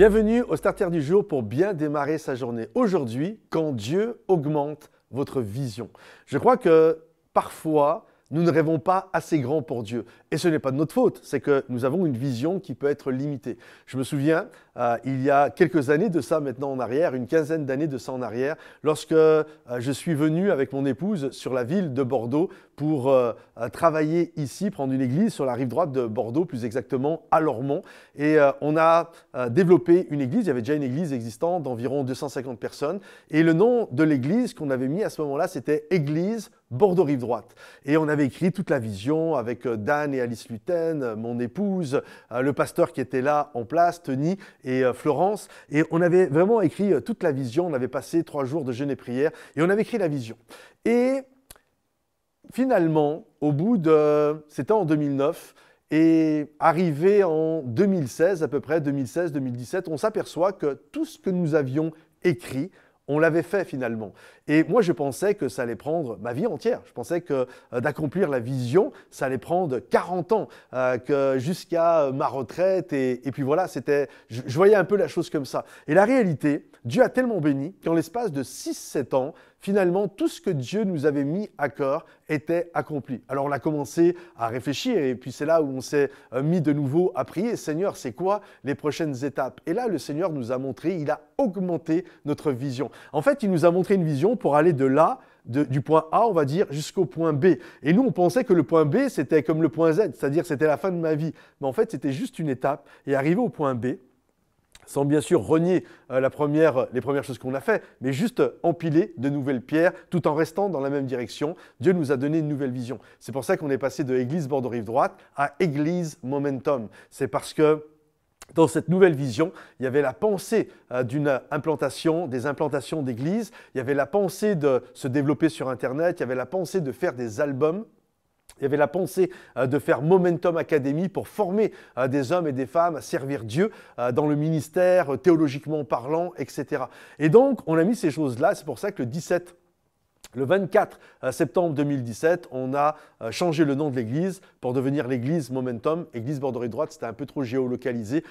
Bienvenue au Starter du jour pour bien démarrer sa journée. Aujourd'hui, quand Dieu augmente votre vision. Je crois que parfois, nous ne rêvons pas assez grand pour Dieu. Et ce n'est pas de notre faute, c'est que nous avons une vision qui peut être limitée. Je me souviens, il y a quelques années de ça maintenant en arrière, une quinzaine d'années de ça en arrière, lorsque je suis venu avec mon épouse sur la ville de Bordeaux pour travailler ici, prendre une église sur la rive droite de Bordeaux, plus exactement à Lormont. Et on a développé une église, il y avait déjà une église existante d'environ 250 personnes. Et le nom de l'église qu'on avait mis à ce moment-là, c'était Église Bordeaux rive droite. Et on avait écrit toute la vision avec Dan et Alice Luten, mon épouse, le pasteur qui était là en place, Tony et Florence. Et on avait vraiment écrit toute la vision. On avait passé 3 jours de jeûne et prière et on avait écrit la vision. Et finalement, au bout de... C'était en 2009 et arrivé en 2016 à peu près, 2016-2017, on s'aperçoit que tout ce que nous avions écrit, on l'avait fait finalement. Et moi, je pensais que ça allait prendre ma vie entière. Je pensais que d'accomplir la vision, ça allait prendre 40 ans, que jusqu'à ma retraite. Et puis voilà, je voyais un peu la chose comme ça. Et la réalité, Dieu a tellement béni qu'en l'espace de 6-7 ans, finalement, tout ce que Dieu nous avait mis à cœur était accompli. Alors on a commencé à réfléchir et puis c'est là où on s'est mis de nouveau à prier. Seigneur, c'est quoi les prochaines étapes? Et là, le Seigneur nous a montré, il a augmenté notre vision. En fait, il nous a montré une vision pour aller de là, du point A, on va dire, jusqu'au point B. Et nous, on pensait que le point B, c'était comme le point Z, c'est-à-dire c'était la fin de ma vie. Mais en fait, c'était juste une étape. Et arrivé au point B, sans bien sûr renier les premières choses qu'on a fait, mais juste empiler de nouvelles pierres tout en restant dans la même direction. Dieu nous a donné une nouvelle vision. C'est pour ça qu'on est passé de Église Bordeaux rive droite à Église Momentum. C'est parce que dans cette nouvelle vision, il y avait la pensée d'une implantation, des implantations d'églises, il y avait la pensée de se développer sur Internet, il y avait la pensée de faire des albums. Il y avait la pensée de faire Momentum Academy pour former des hommes et des femmes à servir Dieu dans le ministère, théologiquement parlant, etc. Et donc, on a mis ces choses-là. C'est pour ça que le 24 septembre 2017, on a changé le nom de l'église pour devenir l'église Momentum. Église Bordeaux rive droite, c'était un peu trop géolocalisé.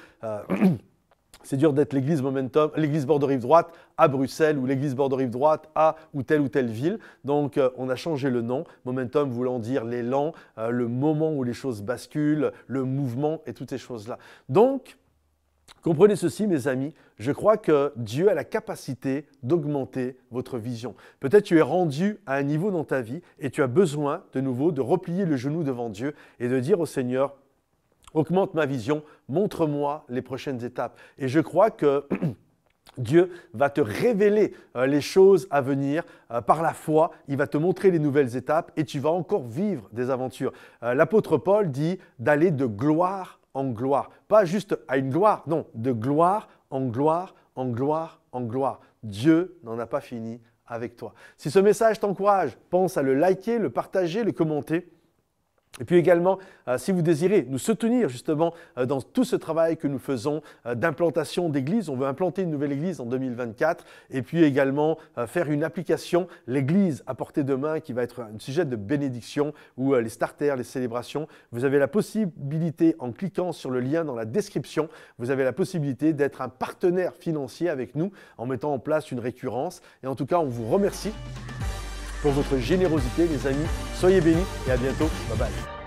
C'est dur d'être l'église Momentum, l'église Bordeaux rive droite à Bruxelles ou l'église Bordeaux rive droite à ou telle ville. Donc, on a changé le nom. Momentum voulant dire l'élan, le moment où les choses basculent, le mouvement et toutes ces choses-là. Donc, comprenez ceci, mes amis, je crois que Dieu a la capacité d'augmenter votre vision. Peut-être tu es rendu à un niveau dans ta vie et tu as besoin de nouveau de replier le genou devant Dieu et de dire au Seigneur, augmente ma vision, montre-moi les prochaines étapes. Et je crois que Dieu va te révéler les choses à venir par la foi. Il va te montrer les nouvelles étapes et tu vas encore vivre des aventures. L'apôtre Paul dit d'aller de gloire en gloire. Pas juste à une gloire, non, de gloire en gloire, en gloire, en gloire. Dieu n'en a pas fini avec toi. Si ce message t'encourage, pense à le liker, le partager, le commenter. Et puis également, si vous désirez nous soutenir justement dans tout ce travail que nous faisons d'implantation d'église, on veut implanter une nouvelle église en 2024 et puis également faire une application, l'église à portée de main qui va être un sujet de bénédiction ou les starters, les célébrations. Vous avez la possibilité en cliquant sur le lien dans la description, vous avez la possibilité d'être un partenaire financier avec nous en mettant en place une récurrence. Et en tout cas, on vous remercie pour votre générosité, les amis. Soyez bénis et à bientôt. Bye bye.